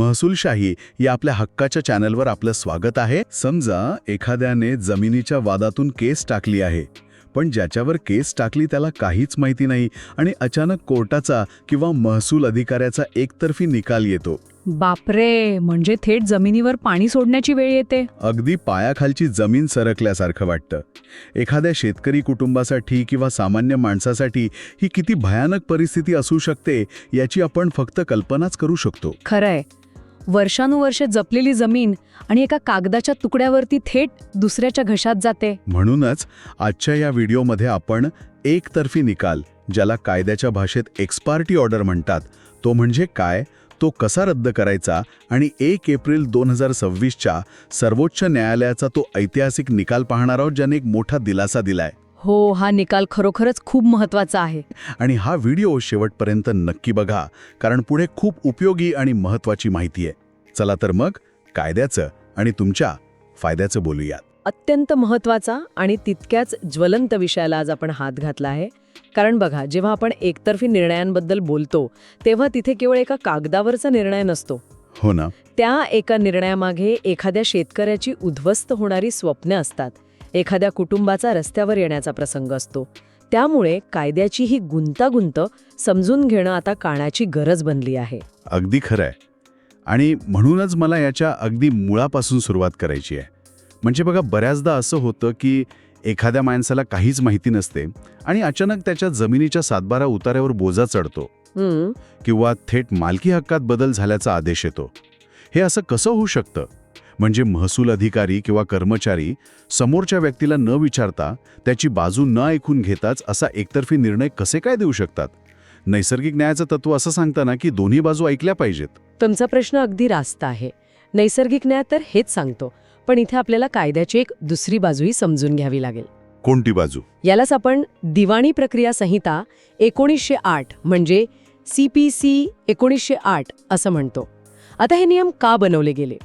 महसूलशाही या आपल्या हक्काच्या चॅनलवर आपलं स्वागत आहे. समजा एखाद्याने जमिनीच्या वादातून केस टाकली आहे, पण ज्याच्यावर केस टाकली त्याला काहीच माहिती नाही आणि अचानक कोर्टाचा किंवा महसूल अधिकाऱ्याचा एकतर्फी निकाल येतो. बापरे, म्हणजे थेट जमिनीवर पाणी सोडण्याची वेळ येते. अगदी पायाखालची जमीन सरकल्यासारखं वाटतं. एखाद्या शेतकरी कुटुंबासाठी किंवा सामान्य माणसासाठी ही किती भयानक परिस्थिती असू शकते याची आपण फक्त कल्पनाच करू शकतो. खरंय, वर्षानुवर्षे जपलेली जमीन आणि एका कागदाच्या तुकड्यावरती थेट दुसऱ्याच्या घशात जाते. म्हणूनच आजच्या या व्हिडिओमध्ये आपण एकतर्फी निकाल, ज्याला कायद्याच्या भाषेत एक्सपार्टी ऑर्डर म्हणतात, तो म्हणजे काय, तो कसा रद्द करायचा आणि 1 एप्रिल 2026च्या सर्वोच्च न्यायालयाचा तो ऐतिहासिक निकाल पाहणार आहोत, ज्याने एक मोठा दिलासा दिलाय. हो, हा निकाल खरोखरच खूप महत्वाचा आहे. आणि हा व्हिडिओ शेवटपर्यंत नक्की बघा, कारण पुढे खूप उपयोगी आणि महत्वाची माहिती आहे. चला तर मग कायद्याचं आणि तुमच्या फायद्याचं बोलूयात. अत्यंत महत्त्वाचा आणि तितक्याच ज्वलंत विषयाला आज आपण हात घातला आहे. कारण बघा, जेव्हा आपण एकतर्फी निर्णयांबद्दल बोलतो तेव्हा तिथे केवळ एका कागदावरचा निर्णय नसतो. हो ना. त्या एका निर्णयामागे एखाद्या शेतकऱ्याची उद्ध्वस्त होणारी स्वप्न असतात, एखाद्या कुटुंबाचा रस्त्यावर येण्याचा प्रसंग असतो. त्यामुळे कायद्याची ही गुंतागुंत समजून घेणं आता काळाची गरज बनली आहे. अगदी खरं आहे. आणि म्हणूनच मला याच्या अगदी मुळापासून सुरुवात करायची आहे. म्हणजे बघा, बऱ्याचदा असं होतं की एखाद्या माणसाला काहीच माहिती नसते आणि अचानक त्याच्या जमिनीच्या सातबारा उतार्यावर बोजा चढतो किंवा थेट मालकी हक्कात बदल झाल्याचा आदेश येतो. हे असं कसं होऊ शकतं? म्हणजे महसूल अधिकारी किंवा कर्मचारी समोरच्या व्यक्तीला न विचारता, त्याची बाजू न ऐकून घेताच असा एकतर्फी निर्णय कसे काय देऊ शकतात? नैसर्गिक न्यायाचं तत्व असं सांगतं ना की दोन्ही बाजू ऐकल्या पाहिजेत. तुमचा प्रश्न अगदी रास्त आहे. नैसर्गिक न्याय तर हेच सांगतो, पण इथे आपल्याला कायद्याची एक दुसरी बाजूही समजून घ्यावी लागेल. कोणती बाजू? यालाच आपण दिवाणी प्रक्रिया संहिता 1908 म्हणजे CPC 1908 असं म्हणतो. आता हे नियम का बनवले गेले?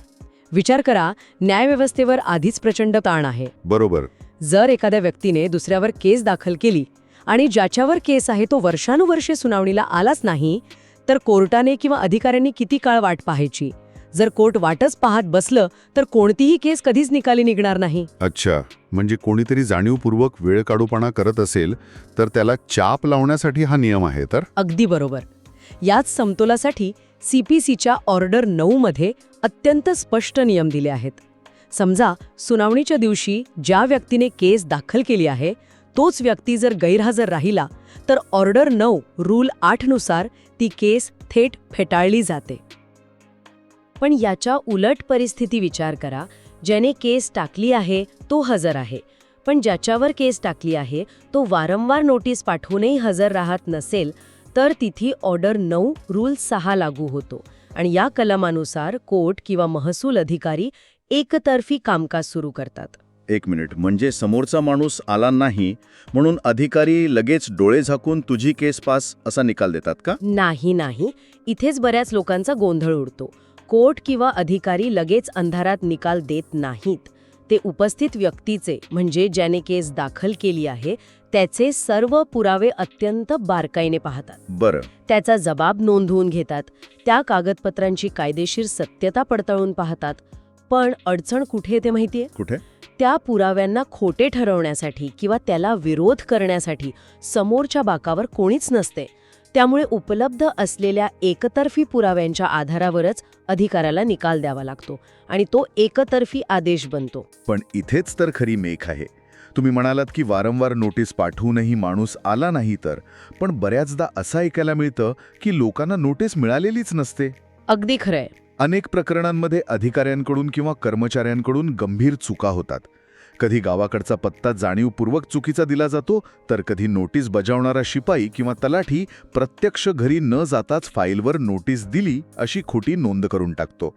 विचार करा, न्यायव्यवस्थेवर आधीच प्रचंड ताण आहे. बरोबर. जर एखाद्या व्यक्तीने दुसऱ्यावर केस दाखल केली आणि ज्याच्यावर केस आहे तो वर्षानुवर्षे सुनावणीला आलाच नाही, तर कोर्टाने किंवा अधिकाऱ्यांनी किती काळ वाट पाहायची? जर कोर्ट वाटच पाहत बसलं तर कोणतीही केस कधीच निकाली निघणार नाही. अच्छा, म्हणजे कोणीतरी जाणीवपूर्वक वेळ काढूपणा करत असेल तर त्याला चाप लावण्यासाठी हा नियम आहे. तर अगदी बरोबर. याच समतोलासाठी CPCच्या ऑर्डर 9 मध्ये अत्यंत स्पष्ट नियम दिले आहेत. समजा सुनावणीच्या दिवशी ज्या व्यक्तीने केस दाखल केली आहे तोच व्यक्ती जर गैरहजर राहिला तर ऑर्डर 9 रूल 8 नुसार ती केस थेट फेटाळली जाते. पण याच्या उलट परिस्थिती विचार करा. ज्याने केस टाकली आहे तो हजर आहे, पण ज्याच्यावर केस टाकली आहे तो वारंवार नोटीस पाठवूनही हजर राहत नसेल, तर तिथे ऑर्डर 9 रूल 6 लागू होतो आणि या कलमानुसार कोर्ट किंवा महसूल अधिकारी एकतर्फी कामकाज सुरू करतात. 1 मिनिट, म्हणजे समोरचा माणूस आला नाही म्हणून अधिकारी लगेच डोळे झाकून तुझी केस पास असा निकाल देतात का? नाही, इथेच बऱ्याच लोकांचा गोंधळ उडतो. कोर्ट किंवा अधिकारी लगेच अंधारात निकाल देत नाहीत. ते उपस्थित व्यक्तीचे, म्हणजे ज्याने केस दाखल केली आहे, त्याचे सर्व पुरावे अत्यंत बारकाईने पाहतात. बरं. त्याचा जबाब नोंदवून घेतात, त्या कागदपत्रांची कायदेशीर सत्यता पडताळून पाहतात. पण अडचण कुठे येते माहितीये? कुठे? त्या पुराव्यांना खोटे ठरवण्यासाठी किंवा त्याला विरोध करण्यासाठी समोरच्या बाकावर कोणीच नसते. त्यामुळे उपलब्ध असलेल्या एकतर्फी पुराव्यांच्या आधारावरच अधिकाऱ्याला निकाल द्यावा लागतो आणि तो एकतर्फी आदेश बनतो. पण इथेच तर खरी मेख आहे. तुम्ही म्हणालात की वारंवार नोटीस पाठवूनही माणूस आला नाही तर, पण बऱ्याचदा असं ऐकायला मिळतं की लोकांना नोटीस मिळालेलीच नसते. अगदी खरंय. अनेक प्रकरणांमध्ये अधिकाऱ्यांकडून किंवा कर्मचाऱ्यांकडून गंभीर चुका होतात. कधी गावाकडचा पत्ता जाणीवपूर्वक चुकीचा दिला जातो, तर कधी नोटीस बजावणारा शिपाई किंवा तलाठी प्रत्यक्ष घरी न जाताच फाईलवर नोटीस दिली अशी खोटी नोंद करून टाकतो.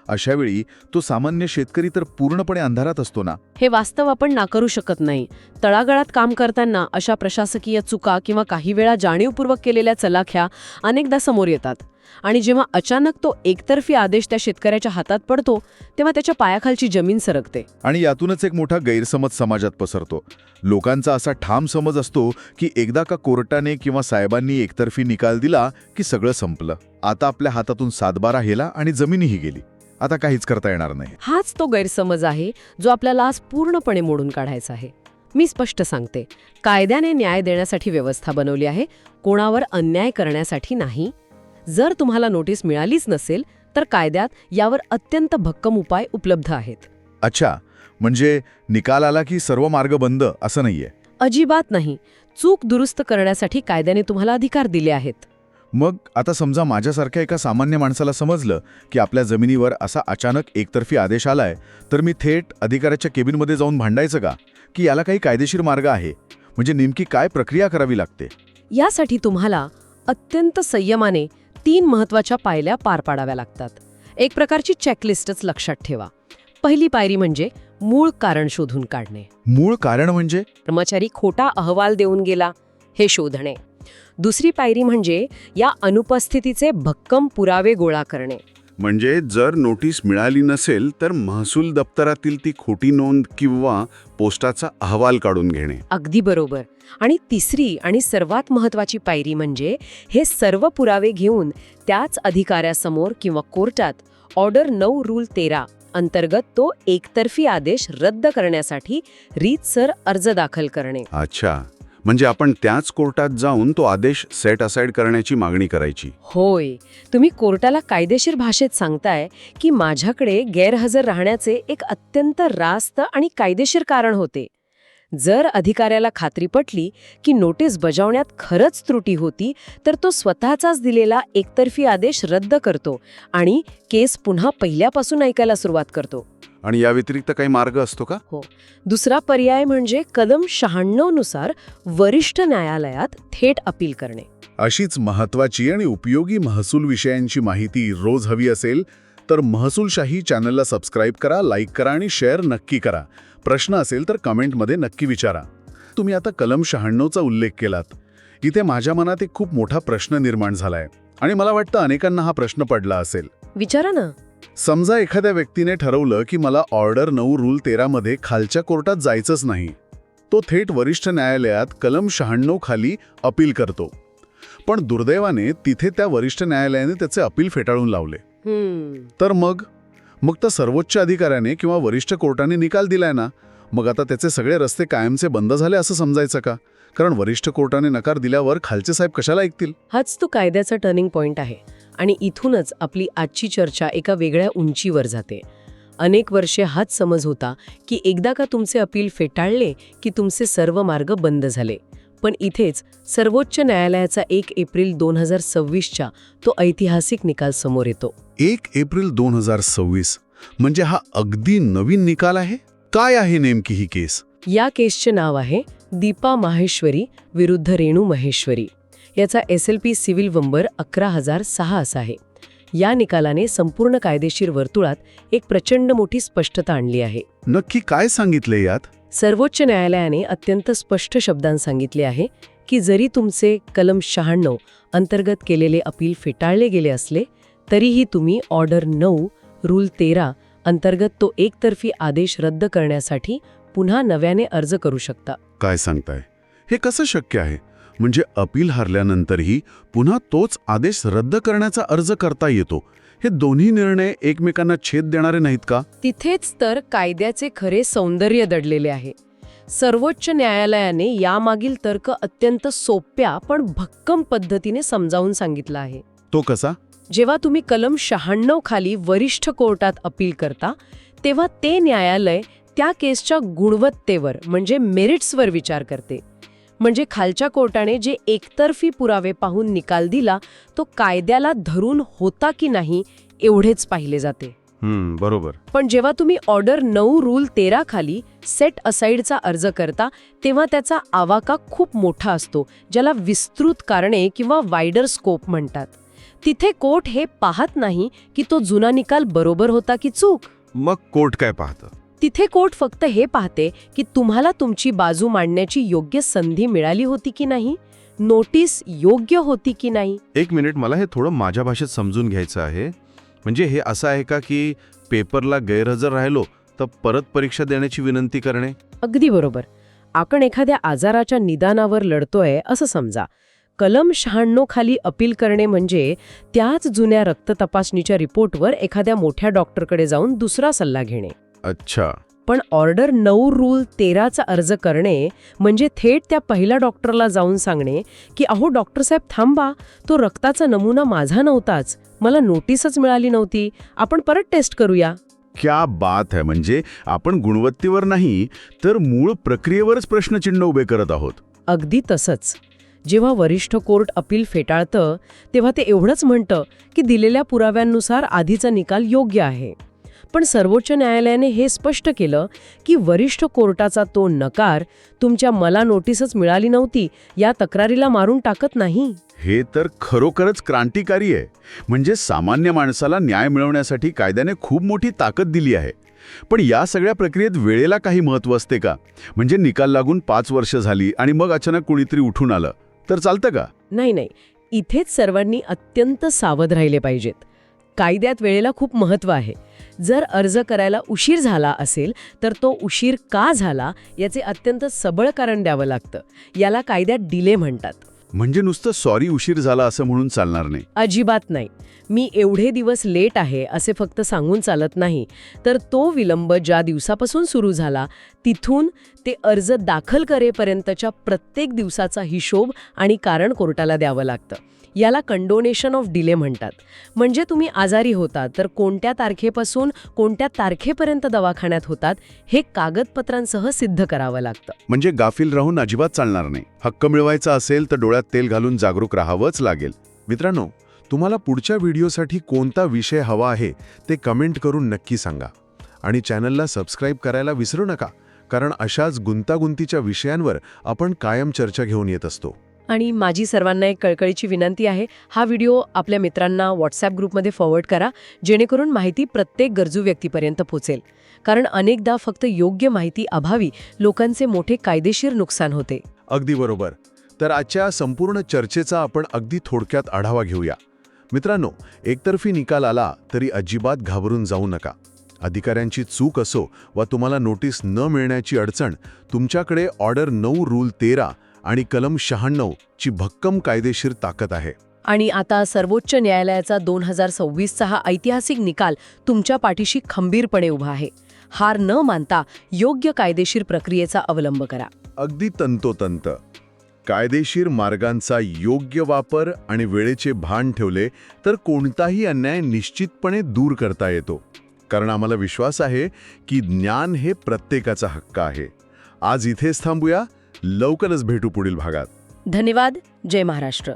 अशावेळी तो सामान्य शेतकरी तर पूर्णपणे अंधारात असतो ना. हे वास्तव आपण नाकारू शकत नाही. तळागाळात काम करताना अशा प्रशासकीय चुका किंवा काही वेळा जाणीवपूर्वक केलेल्या चलाख्या अनेकदा समोर येतात. आणि जेव्हा अचानक तो एकतर्फी आदेश त्या शेतकऱ्याच्या हातात पडतो तेव्हा त्याच्या पायाखालची जमीन सरकते. आणि यातूनच एक मोठा गैरसमज समाजात पसरतो. लोकांचा असा ठाम समज असतो की एकदा का कोर्टाने किंवा साहेबांनी एकतर्फी निकाल दिला की सगळं संपलं. आता आपल्या हातातून सातबारा गेला आणि जमीनही गेली. आता काहीच करता येणार नाही. हाच तो गैरसमज आहे जो आपल्याला आज पूर्णपणे मोडून काढायचा आहे. मी स्पष्ट सांगते, कायद्याने न्याय देण्यासाठी व्यवस्था बनवली आहे, कोणावर अन्याय करण्यासाठी नाही. जर तुम्हाला नोटीस मिळालीच नसेल तर कायद्यात यावर अत्यंत भक्कम उपाय उपलब्ध आहेत. अच्छा, म्हणजे निकाल आला की सर्व मार्ग बंद असं नाहीये? अजिबात नाही. चूक दुरुस्त करण्यासाठी कायद्याने तुम्हाला अधिकार दिले आहेत. मग आता समजा माझ्यासारख्या एका सामान्य माणसाला समजलं की आपल्या जमिनीवर असा अचानक एकतर्फी आदेश आलाय, तर मी थेट अधिकाऱ्याच्या केबिनमध्ये जाऊन भांडायचं का, की याला काही कायदेशीर मार्ग आहे? म्हणजे नेमकी काय प्रक्रिया करावी लागते? यासाठी तुम्हाला अत्यंत संयमाने 3 महत्त्वाच्या पायऱ्या पार पाडाव्या लागतात. एक प्रकारची चेकलिस्टच लक्षात ठेवा. पहिली पायरी म्हणजे मूळ कारण शोधून काढणे. मूळ कारण म्हणजे? कर्मचारी खोटा अहवाल देऊन गेला हे शोधणे. दुसरी पायरी म्हणजे या अनुपस्थितीचे भक्कम पुरावे गोळा करणे. म्हणजे जर नोटीस मिळाली नसेल तर महसूल दप्तरातील ती खोटी नोंद किंवा पोस्टाचा अहवाल काढून घेणे. अगदी बरोबर. आणि तिसरी आणि सर्वात महत्त्वाची पायरी म्हणजे हे सर्व पुरावे घेऊन त्याच अधिकाऱ्यासमोर किंवा कोर्टात ऑर्डर 9 रूल 13 अंतर्गत तो एकतर्फी आदेश रद्द करण्यासाठी रीतसर अर्ज दाखल करणे. अच्छा, म्हणजे आपण त्याच कोर्टात जाऊन तो आदेश सेट असाइड करण्याची मागणी करायची. होय, तुम्ही कोर्टाला कायदेशीर भाषेत सांगताय की माझ्याकडे गैरहजर राहण्याचे एक अत्यंत रास्त आणि कायदेशीर कारण होते. जर अधिकाऱ्याला खात्री पटली की नोटीस बजावण्यात खरंच त्रुटी होती तर तो स्वतःचाच दिलेला एकतर्फी आदेश रद्द करतो आणि केस पुन्हा पहिल्यापासून ऐकायला सुरुवात करतो. आणि या व्यतिरिक्त काही मार्ग असतो का? हो. दुसरा पर्याय म्हणजे कलम 96 नुसार वरिष्ठ न्यायालयात थेट अपील करणे. अशीच महत्त्वाची आणि उपयोगी महसूल विषयांची माहिती रोज हवी असेल तर महसूलशाही चॅनलला सबस्क्राईब करा, लाईक करा आणि शेअर नक्की करा. प्रश्न असेल तर कमेंटमध्ये नक्की विचारा. तुम्ही आता कलम 96चा उल्लेख केलात. इथे माझ्या मनात एक खूप मोठा प्रश्न निर्माण झालाय आणि मला वाटतं अनेकांना हा प्रश्न पडला असेल. विचारा ना. समजा एखाद्या व्यक्तीने ठरवलं की मला ऑर्डर 9 रूल 13 मध्ये खालच्या कोर्टात जायचंच नाही. तो थेट वरिष्ठ न्यायालयात कलम 96 खाली अपील करतो. पण दुर्दैवाने तिथे त्या वरिष्ठ न्यायालयाने त्याचे अपील फेटाळून लावले. तर मग तर सर्वोच्च अधिकाऱ्याने किंवा वरिष्ठ कोर्टाने निकाल दिलाय ना, मग आता त्याचे सगळे रस्ते कायमचे बंद झाले असं समजायचं का? कारण वरिष्ठ कोर्टाने नकार दिल्यावर खालचे साहेब कशाला ऐकतील? हाच तो कायद्याचा टर्निंग पॉइंट आहे. आणि इथूनच आपली आजची चर्चा एका वेगळ्या उंचीवर जाते. अनेक वर्षे हाच समज होता की एकदा का तुमचे अपील फेटाळले की तुमचे सर्व मार्ग बंद झाले. पण इथेच सर्वोच्च न्यायालयाचा 1 एप्रिल 2026च्या तो ऐतिहासिक निकाल समोर येतो. 1 एप्रिल 2026 म्हणजे हा अगदी नवीन निकाल आहे. काय आहे नेमकी ही केस? या केसचे नाव आहे दीपा माहेश्वरी विरुद्ध रेणू महेश्वरी. याचा SLP सिव्हिल नंबर 11006 असा आहे. या निकालाने संपूर्ण कायदेशीर वर्तुळात एक प्रचंड मोठी स्पष्टता आणली आहे. नक्की काय सांगितले यात? सर्वोच्च न्यायालयाने अत्यंत स्पष्ट शब्दांत सांगितले आहे की जरी तुमचे कलम 96 अंतर्गत केलेले अपील फेटाळले गेले असले तरीही तुम्ही ऑर्डर 9 रूल 13 अंतर्गत तो एकतर्फी आदेश रद्द करण्यासाठी पुन्हा नव्याने अर्ज करू शकता. काय सांगताय? हे कसं शक्य आहे? म्हणजे अपील हरल्यानंतरही पुन्हा तोच आदेश रद्द करण्याचा अर्ज करता येतो. हे दोन्ही निर्णय एकमेकांना छेद देणारे नाहीत का? तिथेच तर कायद्याचे खरे सौंदर्य दडलेले आहे. सर्वोच्च न्यायालयाने यामागील तर्क अत्यंत सोप्या पण भक्कम पद्धतीने समजावून सांगितला आहे. तो कसा? जेव्हा तुम्ही कलम 96 खाली वरिष्ठ कोर्टात अपील करता तेव्हा ते न्यायालय त्या केसच्या गुणवत्तेवर म्हणजे मेरिट्सवर विचार करते. म्हणजे खालच्या कोर्टाने जे एकतर्फी पुरावे पाहून निकाल दिला तो कायद्याला धरून होता की नाही एवढेच पाहिले जाते. बरोबर. पण जेव्हा तुम्ही ऑर्डर 9 रूल 13 खाली सेट असाइडचा अर्ज करता तेव्हा त्याचा आवाका खूप मोठा असतो, ज्याला विस्तृत कारणे किंवा वायडर स्कोप म्हणतात. तिथे कोर्ट हे पाहत नाही की तो जुना निकाल बरोबर होता की चूक. मग कोर्ट काय पाहतं? तिथे कोर्ट फक्त हे पाहते की तुम्हाला तुमची बाजू मांडण्याची योग्य संधी मिळाली होती की नाही, नोटीस योग्य होती की नाही. एक मिनिट, मला हे थोडं माझ्या भाषेत समजून घ्यायचं आहे. म्हणजे हे असं आहे का की पेपरला गैरहजर राहिलो तर परत परीक्षा देण्याची विनंती करणे? अगदी बरोबर. आपण एखाद्या आजाराच्या निदानावर लढतोय असं समजा. कलम 96 खाली अपील करणे म्हणजे त्याच जुन्या रक्त तपासणीच्या रिपोर्टवर एखाद्या मोठ्या डॉक्टरकडे जाऊन दुसरा सल्ला घेणे. अच्छा. पण ऑर्डर 9 रूल 13चा अर्ज करणे म्हणजे थेट त्या पहिल्या डॉक्टरला जाऊन सांगणे की अहो डॉक्टर साहेब थांबा, तो रक्ताचा नमुना माझा नव्हताच, मला नोटीसच मिळाली नव्हती, आपण परत टेस्ट करूया. क्या बात आहे. म्हणजे आपण गुणवत्तेवर नाही तर मूळ प्रक्रियेवरच प्रश्नचिन्ह उभे करत आहोत. अगदी तसंच. जेव्हा वरिष्ठ कोर्ट अपील फेटाळतं तेव्हा ते एवढंच म्हणतं की दिलेल्या पुराव्यांनुसार आधीचा निकाल योग्य आहे. पण सर्वोच्च न्यायालयाने हे स्पष्ट केलं की वरिष्ठ कोर्टाचा तो नकार तुमच्या मला नोटीसच मिळाली नव्हती या तक्रारीला मारून टाकत नाही. हे तर खरोखरच क्रांतिकारी आहे. म्हणजे सामान्य माणसाला न्याय मिळवण्यासाठी कायद्याने खूप मोठी ताकद दिली आहे. पण या सगळ्या प्रक्रियेत वेळेला काही महत्त्व असते का? म्हणजे निकाल लागून 5 वर्ष झाली आणि मग अचानक कुणीतरी उठून आलं तर चालतं का? नाही. इथेच सर्वांनी अत्यंत सावध राहिले पाहिजेत. कायद्यात वेळेला खूप महत्त्व आहे. जर अर्ज करायला उशीर झाला असेल तर तो उशीर का झाला याचे अत्यंत सबळ कारण द्यावं लागतं. याला कायद्यात डिले म्हणतात. म्हणजे नुसतं सॉरी उशीर झाला असं म्हणून चालणार नाही? अजिबात नाही. मी एवढे दिवस लेट आहे असे फक्त सांगून चालत नाही, तर तो विलंब ज्या दिवसापासून सुरू झाला तिथून ते अर्ज दाखल करेपर्यंतच्या प्रत्येक दिवसाचा हिशोब आणि कारण कोर्टाला द्यावं लागतं. याला कंडोनेशन ऑफ डिले म्हणतात. म्हणजे तुम्ही आजारी होता तर कोणत्या तारखेपासून कोणत्या तारखेपर्यंत दवाखान्यात होतात हे कागदपत्रांसह सिद्ध करावं लागतं. म्हणजे गाफील राहून अजिबात चालणार नाही. हक्क मिळवायचा असेल तर डोळ्यात तेल घालून जागरूक राहावंच लागेल. मित्रांनो, तुम्हाला पुढच्या व्हिडिओसाठी कोणता विषय हवा आहे ते कमेंट करून नक्की सांगा. आणि चॅनलला सबस्क्राईब करायला विसरू नका, कारण अशाच गुंतागुंतीच्या विषयांवर आपण कायम चर्चा घेऊन येत असतो. आणि माझी सर्वांना एक कळकळीची विनंती आहे, हा व्हिडिओ आपल्या मित्रांना व्हॉट्सॲप ग्रुपमध्ये फॉरवर्ड करा, जेणेकरून माहिती प्रत्येक गरजू व्यक्तीपर्यंत पोहोचेल. कारण अनेकदा फक्त योग्य माहिती अभावी लोकांचे मोठे कायदेशीर नुकसान होते. अगदी बरोबर. तर आजच्या संपूर्ण चर्चेचा आपण अगदी थोडक्यात आढावा घेऊया. मित्रांनो, एकतर्फी निकाल आला तरी अजिबात घाबरून जाऊ नका. अधिकाऱ्यांची चूक असो वा तुम्हाला नोटीस न मिळण्याची अडचण, तुमच्याकडे ऑर्डर 9 रूल 13 आणि कलम 96 ची भक्कम कायदेशीर ताकद आहे. आणि आता सर्वोच्च न्यायालयाचा 2026चा हा ऐतिहासिक निकाल तुमच्या पाठीशी खंबीरपणे उभा आहे. हार न मानता योग्य कायदेशीर प्रक्रियेचा अवलंब करा. अगदी तंतोतंत. कायदेशीर मार्गांचा योग्य वापर आणि वेळेचे भान ठेवले तर कोणताही अन्याय निश्चितपणे दूर करता येतो. कारण आम्हाला विश्वास आहे की ज्ञान हे प्रत्येकाचा हक्क आहे. आज इथेच थांबूया. लवकरच भेटू पुढील भागात. धन्यवाद. जय महाराष्ट्र.